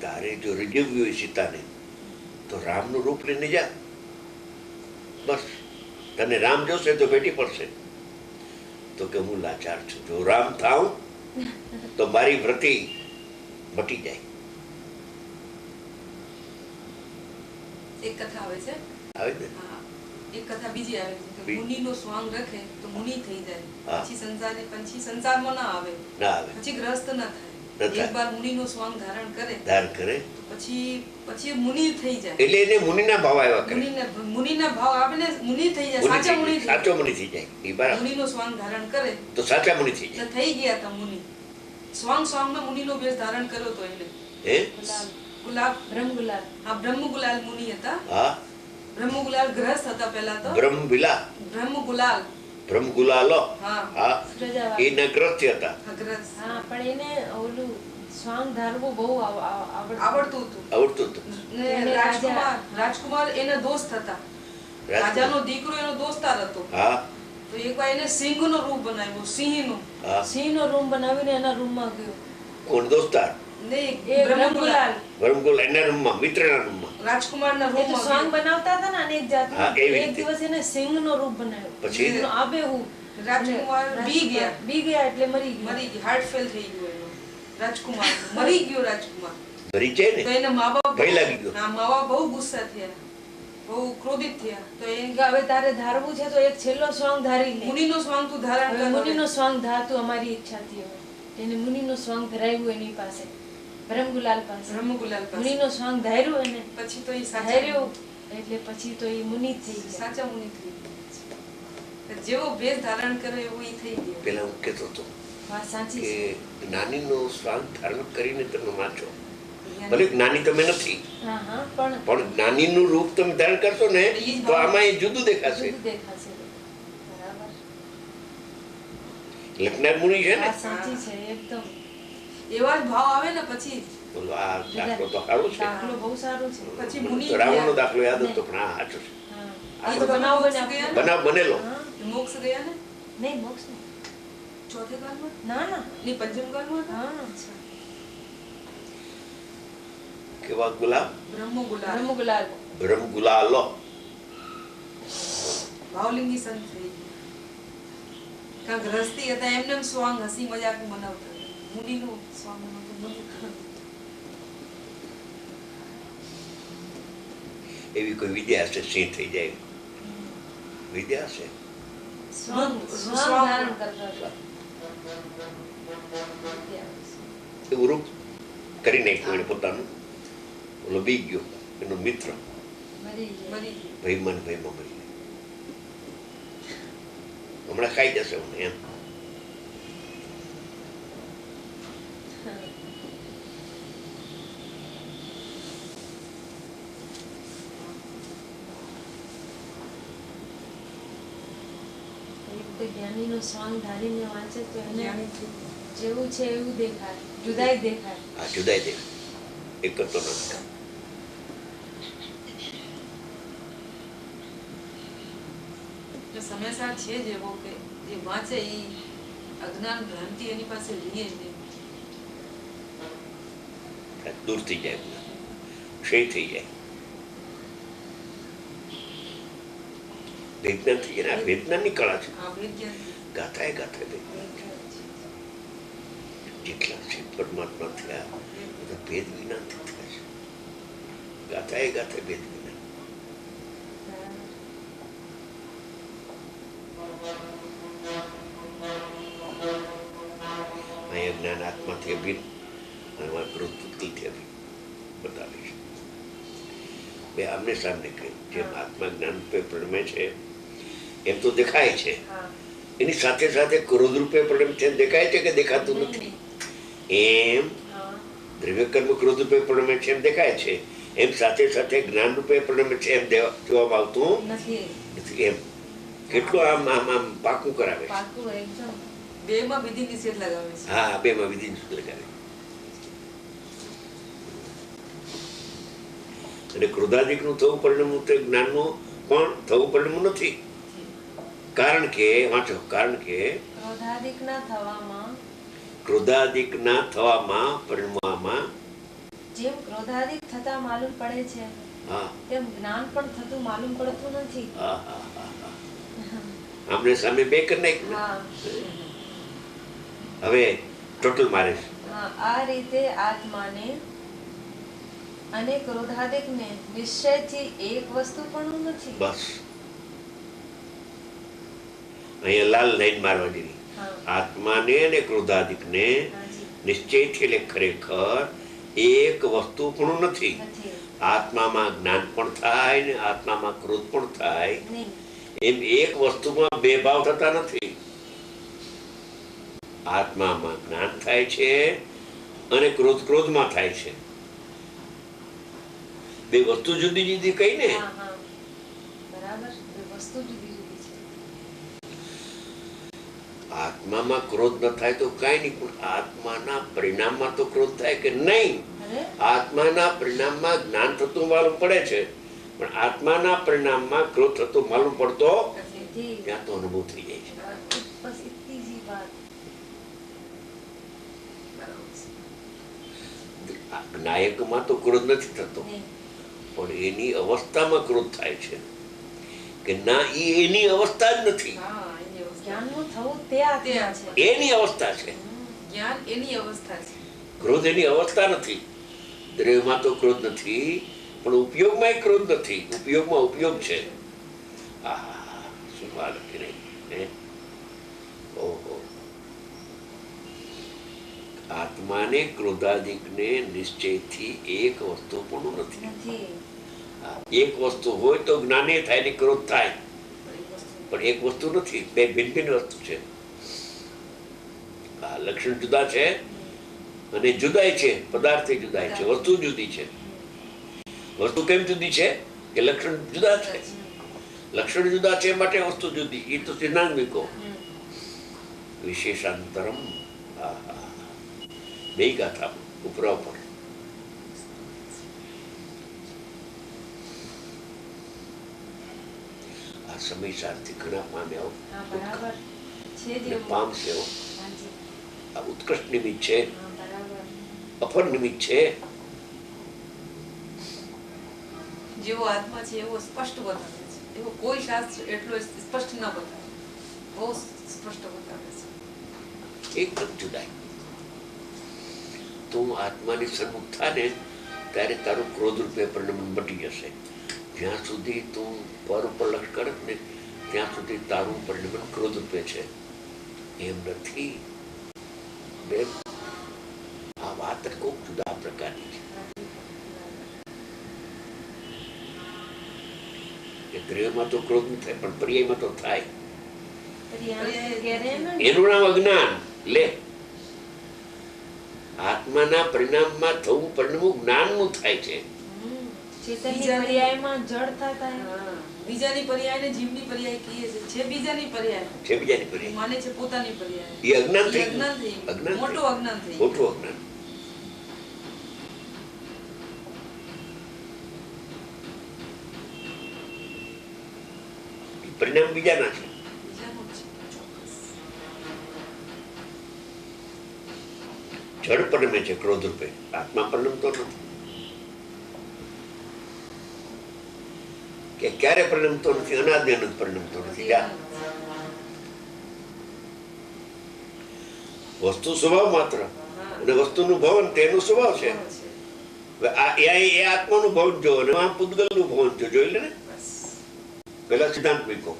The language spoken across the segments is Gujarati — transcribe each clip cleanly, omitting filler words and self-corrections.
તારે જો રીઝવવી હોય સીતાને તો રામનું રૂપ લઈને જા, બસ. તને રામ જોશે તો ભેટી પડશે. તો કે હું લાચાર છું, જો રામ થાઉં તો મારી વ્રતિ મટી જાય. એક કથા આવે છે, આવે ને? હા, એક કથા બીજી આવે છે કે મુનિનો સ્વાંગ રખે તો મુનિ થઈ જાય, પછી સંસારમાં ના આવે, પછી ગ્રસ્ત ના થાય. એક વાર મુનિનો સ્વાંગ ધારણ કરે પછી મુનિ થઈ જાય. એટલે એને મુનિના ભાવ આવ્યા કરે. મુનિના ભાવ આવે ને મુનિ થઈ જાય, સાચો મુનિ થઈ જાય. એ બરાબર. મુનિનો સ્વાંગ ધારણ કરે તો સાચા મુનિ થઈ જાય. થઈ ગયા તા મુનિ. સ્વાંગમાં મુનિનો વેશ ધારણ કર્યો તો એને. હે? ગુલાબ બ્રહ્મગુલાલ. હા, બ્રહ્મગુલાલ મુનિ હતા. હા, બ્રહ્મગુલાલ ગ્રસ્ત હતા પહેલા તો. બ્રહ્મગુલાલ. હા, એના ગ્રસ્ત હતા. હા, પણ એને ઓલું સ્વાંગ ધારવું બહુ આવડતું હતું. રાજકુમાર એના દોસ્ત હતા. રાજાનો દીકરો એનો દોસ્તાર હતો. હા, તો એકવાર એને સિંહનો રૂપ બનાવ્યો, સિંહનો રૂપ બનાવીને એના રૂમમાં ગયો. કોણ દોસ્તાર? બ્રહ્મગુલાલ એના રૂમમાં, મિત્રના રૂમમાં, રાજકુમારના રૂમમાં સ્વાંગ બનાવતા હતા ને અનેક જાતનું. એક દિવસ એને સિંહનો રૂપ બનાવ્યો. પછી આબેહૂબ. રાજકુમાર બી ગયા એટલે મરી ગયો, હાર્ટ ફેલ થઈ ગયો એનો. રાજકુમાર મરી ગયો. મરી જાય ને તો એના મા-બાપ ભય લાગી ગયો. હા, મા-બાપ બહુ ગુસ્સા થયા, બહુ ક્રોધિત થયા. તો એ હવે તારે ધારવું છે તો એક છેલ્લો સ્વાંગ ધારી લે. મુનિનો સ્વાંગ તું ધારણ કર. મુનિનો સ્વાંગ ધારતું અમારી ઈચ્છાથી હોય. એને મુનિનો સ્વાંગ ધરાવ્યું એની પાસે, બ્રહ્મગુલાલ પાસે. મુનિનો સ્વાંગ ધાર્યું એને, પછી તો એ ધાર્યું એટલે પછી તો એ મુનિ થઈ ગયા. સાચા મુનિ થઈ ગયા. જેવો વેશ ધારણ કરે એવું એ થઈ ગયો. પેલા હું કહેતો હતો વાત સાચી છે કે જ્ઞાનીનો સ્વાંગ ધારણ કરીને તમે વાંચો. ભલે જ્ઞાની તમે નથી, પણ જ્ઞાનીનું રૂપ તમે ધારણ કરશો ને તો આમાં એ જુદું દેખાશે. લખનાર મુનિ છે ને, સાચી છે એકદમ. એવા જ ભાવ આવે ને પછી. બોલો, આ દાખલો તો સારો છે. દાખલો બહુ સારો છે. પછી મુનિ રાવણનો દાખલો યાદ હતો, પણ આ સાચો છે. બનાવ બનેલો. મોક્ષ ગયા ને? નહીં, મોક્ષ નહીં. ચોથે કાળમાં? ના. ની પંચમ કાળમાં? હા. કેવા ગુલાબ? બ્રહ્મગુલાલ. ભાવલિંગી સંત થઈ ગયા. કારણ કે રસ્તી હતા એમને સ્વાંગ હસી મજાક બનાવતા. મુનિનું સ્વાંગ એવી કોઈ વિદ્યા હશે, સિંહ થઈ જાય વિદ્યા હશે. એવું રૂપ કરી નાખ્યું એને પોતાનું. ઓલો બી ગયો, એનો મિત્ર ભયમાં મરી ગયો. હમણાં ખાઈ જશે મને એમ. જ્ઞાનીનો સ્વાંગ ધારીને વાંચે તો એને જેવું છે એવું દેખાય, જુદાઈ દેખાય. હા, જુદાઈ દેખાય. એક કરતો નથી. સમયસાર છે જેવો કે જે વાંચે એ અજ્ઞાન ભ્રાંતિ એની પાસે રહીએ નહીં. દૂર થઈ જાય, ક્ષય થઈ જાય. વિજ્ઞાન થઈ જાય. વિજ્ઞાનની કળા છે. ગાથાએ જેટલા છે પરમાત્મા થયા બધા ભેદ વિના થયા છે. ગાથાએ ભેદ વિના. અહીંયા જ્ઞાન આત્માથી અભિન્ન અને કૃતથી અભિન્ન બતાવે છે. બે આમને સામને કહે. જેમ આત્મા જ્ઞાન રૂપે પ્રણમે છે એમ તો દેખાય છે, એની સાથે સાથે ક્રોધ રૂપે પ્રણમે છે દેખાય છે કે દેખાતું નથી. એમ દ્રવ્ય કર્મ ક્રોધ રૂપે પ્રણમે છે એમ દેખાય છે, એમ સાથે સાથે જ્ઞાન રૂપે પ્રણમે છે એમ જોવામાં આવતું નથી. એમ કેટલું આમ આમ આમ પાકું કરાવે છે. બેમાં વિધિ નિષેધ લગાવે છે. હા, બેમાં વિધિ નિષેધ લગાવે. અને ક્રોધાદિકનું થવું પરિણમવું તે જ્ઞાનનું પણ થવું પરિણમવું નથી. કારણ કે વાંચો, કારણ કે ક્રોધાદિક ના થવામાં પરિણમવામાં જેમ ક્રોધાદિક થતા માલુમ પડે છે તેમ જ્ઞાન પણ થતું માલુમ પડતું નથી. આમને સામે બે કરી નાખ. હવે ટોટલ મારે આ રીતે આત્માને અને ક્રોધાદિકને નિશ્ચયથી એક વસ્તુ પણ નથી. બસ અહીંયા લાલ લાઈન મારવા જેવી. આત્માને અને ક્રોધાદિકને નિશ્ચયથી એટલે ખરેખર એક વસ્તુ પણ નથી. આત્મામાં જ્ઞાન પણ થાય ને આત્મામાં ક્રોધ પણ થાય. એમ એક વસ્તુમાં બે ભાવ થતા નથી. આત્મામાં જ્ઞાન થાય છે અને ક્રોધ ક્રોધમાં થાય છે. બે વસ્તુ જુદી જુદી કઈ ને. બરાબર, બે વસ્તુ જુદી જુદી છે. આત્મામાં ક્રોધ ન થાય તો કઈ નહીં, પણ આત્માના પરિણામમાં તો ક્રોધ થાય કે નહીં? આત્માના પરિણામમાં જ્ઞાન થતું માલુમ પડે છે, પણ આત્માના પરિણામમાં ક્રોધ થતો માલુમ પડતો ત્યાં તો અનુભવ થઈ જાય છે. જ્ઞાયકમાં તો ક્રોધ નથી થતો, પણ એની અવસ્થામાં ક્રોધ થાય છે કે ના, એની અવસ્થા જ નથી. એની અવસ્થા છે, ક્રોધ એની અવસ્થા નથી. દ્રવ્યમાં તો ક્રોધ નથી, પણ ઉપયોગમાં ક્રોધ નથી. ઉપયોગમાં ઉપયોગ છે. શું વાત કે નહીં? ઓહો, આત્માને ક્રોધાદિકને નિશ્ચયથી એક વસ્તુ પણ નથી. એક વસ્તુ હોય તો જ્ઞાને થાય ને ક્રોધ થાય, પણ એક વસ્તુ નથી. બે ભિન્ન ભિન્ન વસ્તુ છે. લક્ષણ જુદા છે અને જુદાય છે. પદાર્થ જુદાય છે, વસ્તુ જુદી છે. વસ્તુ કેમ જુદી છે કે લક્ષણ જુદા છે. લક્ષણ જુદા છે માટે વસ્તુ જુદી. એ તો સિદ્ધાંતિકો વિશેષાંતરમ. બે ગાથા ઉપરા ઉપર. આ સમય શાંતિ ઘણા પામ્યા પામશે. આ ઉત્કૃષ્ટ નિમિત્ત છે, અપર નિમિત્ત છે. જેવો આત્મા છે એવો સ્પષ્ટ બતાવે છે. એવો કોઈ શાસ્ત્ર એટલો સ્પષ્ટ ન બતાવે, બહુ સ્પષ્ટ બતાવે છે. એકદમ જુદાય. તું આત્માની સન્મુખ થાને ત્યારે તારું ક્રોધ રૂપે પરિણામ મટી જશે. જ્યાં સુધી તું પર ઉપર લક્ષ કરે ને ત્યાં સુધી તારું પરિણામ ક્રોધ રૂપે છે. એમ નથી બેન, આ વાત ખૂબ જુદા પ્રકારની છે. દ્રવ્યમાં તો ક્રોધ ન થાય, પણ પર્યાયમાં તો થાય. એનું નામ અજ્ઞાન. લે, આત્માના પરિણામમાં થવું પરિણામ જ્ઞાનનું થાય છે. બીજાની પર્યાયને જીવની પર્યાય કહીએ છે. બીજાની પર્યાય છે, બીજાની પર્યાય માને છે પોતાની પર્યાય. એ અજ્ઞાન થઈ, અજ્ઞાન, મોટું અજ્ઞાન થઈ, મોટું અજ્ઞાન. પરિણામ બીજાના છે. જળ પરિણમે છે ક્રોધ રૂપે. આત્મા પરિણમતો નથી. કે ક્યારે પરિણમતો નથી? અનાદિ અનંત પરિણમતો નથી. વસ્તુ સ્વભાવ માત્ર, અને વસ્તુનું ભવન તેનો સ્વભાવ છે. એ આત્માનું ભવન જો, અને આ પૂતગલનું ભવન જો. જોઈ લે ને, પેલા સિદ્ધાંત મૂક્યો,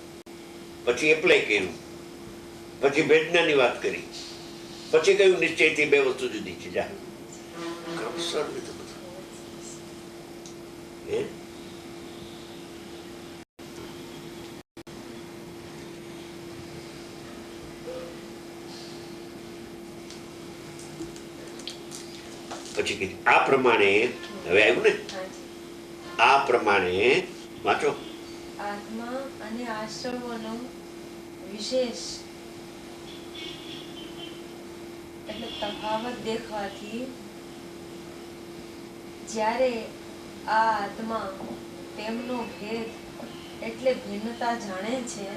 પછી એપ્લાય કર્યું, પછી વેદનાની વાત કરી, પછી કયું નિશ્ચયથી બે વસ્તુ જુદી છે. જા ક્રમશર લીધું બધું. પછી કીધું આ પ્રમાણે. હવે આવ્યું ને, આ પ્રમાણે વાંચો. આત્મા અને આશ્રવોનો વિશેષ એટલે તફાવત દેખવાથી જ્યારે આ આત્મા તેમનો ભેદ એટલે ભિન્નતા જાણે છે,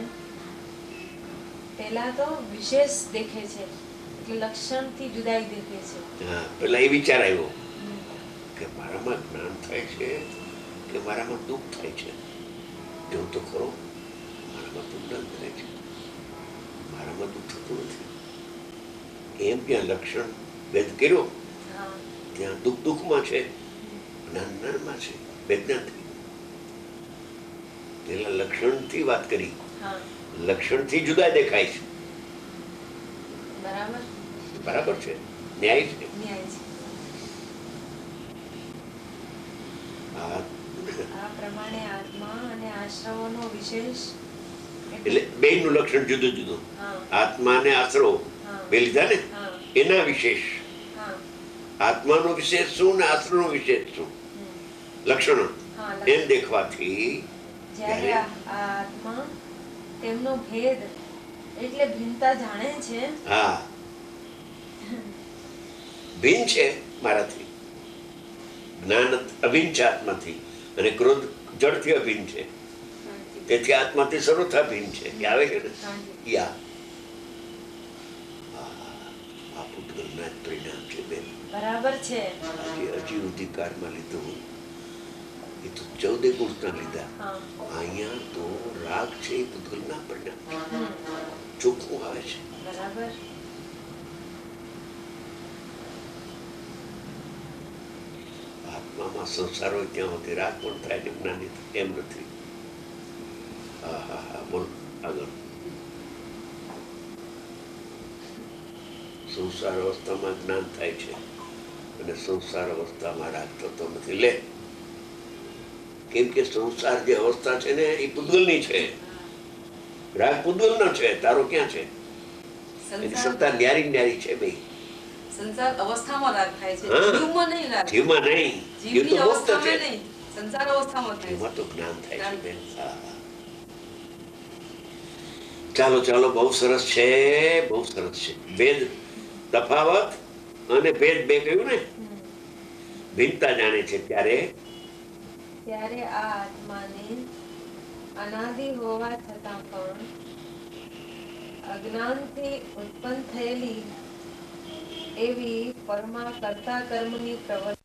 પેલા તો વિશેષ દેખે છે, એટલે લક્ષણથી જુદાઈ દેખે છે. પેલા એ વિચાર આવ્યો કે મારામાં જ્ઞાન થાય છે કે મારામાં દુઃખ થાય છે. જો તો ખરો, મારામાં તો જ્ઞાન થાય છે, મારામાં દુઃખ થતું નથી. એમ ત્યાં લક્ષણ ભેદ કર્યો, ત્યાં દુઃખ દુઃખમાં છે, જ્ઞાન જ્ઞાનમાં છે, વૈજ્ઞાનિક. પેલા લક્ષણથી વાત કરી, લક્ષણથી જુદા દેખાય છે. બરાબર છે, ન્યાય છે. આ પ્રમાણે આત્મા અને આશ્રવોનો વિશેષ એટલે બેયનું લક્ષણ જુદું જુદું. આત્મા અને આશ્રવો બે લીધા ને, એના વિશેષ. આત્માનો વિશેષ શું ને આશ્રવનો વિશેષ શું, લક્ષણો એમ દેખવાથી જ્યારે આત્મા તેમનો ભેદ એટલે ભિન્નતા જાણે છે. હા, ભિન્ન છે મારાથી. જ્ઞાન અભિન્ન છે આત્માથી, અને ક્રોધ જડથી અભિન્ન છે. તેથી આત્માથી સર્વથા ભિન્ન છે. આવે છે ને, યા આ પૂતગલના જ પરિણામ છે બેન. બરાબર છે. હજી અધિકારમાં લીધું એ તો 14 ગુણના લીધા. અહીંયા તો રાગ છે એ પૂતગલના પરિણામ ચોખ્ખું આવે છે. બરાબર. આત્મામાં સંસાર હોય ત્યાં સુધી રાગ પણ થાય ને જ્ઞાન એમ નથી. હા હા હા, બોલ આગળ. સંસાર અવસ્થામાં જ્ઞાન થાય છે અને સંસાર અવસ્થામાં રાગ થતો નથી. લે, કેમ કે સંસાર જે અવસ્થા છે ને એ પૂતગલની છે, રાગ પૂતગલનો છે. તારો ક્યાં છે? એની સત્તા ન્યારી ન્યારી છે ભાઈ. સંસાર અવસ્થામાં રાગ થાય છે, જીવમાં નહીં. રાગ જીવમાં નહીં, જીવ તો મુક્ત છે. સંસાર અવસ્થામાં થાય, જીવમાં તો જ્ઞાન થાય છે બેન. ચાલો ચાલો, બહુ સરસ છે, બહુ સરસ છે. ભેદ, તફાવત અને ભેદ બે કહ્યું ને, ભિન્નતા જાણે છે ત્યારે આ આત્માને અનાદિ હોવા છતાં પણ અજ્ઞાનથી ઉત્પન્ન થયેલી એવી પરમા કર્તા કર્મની પ્રવૃત્તિ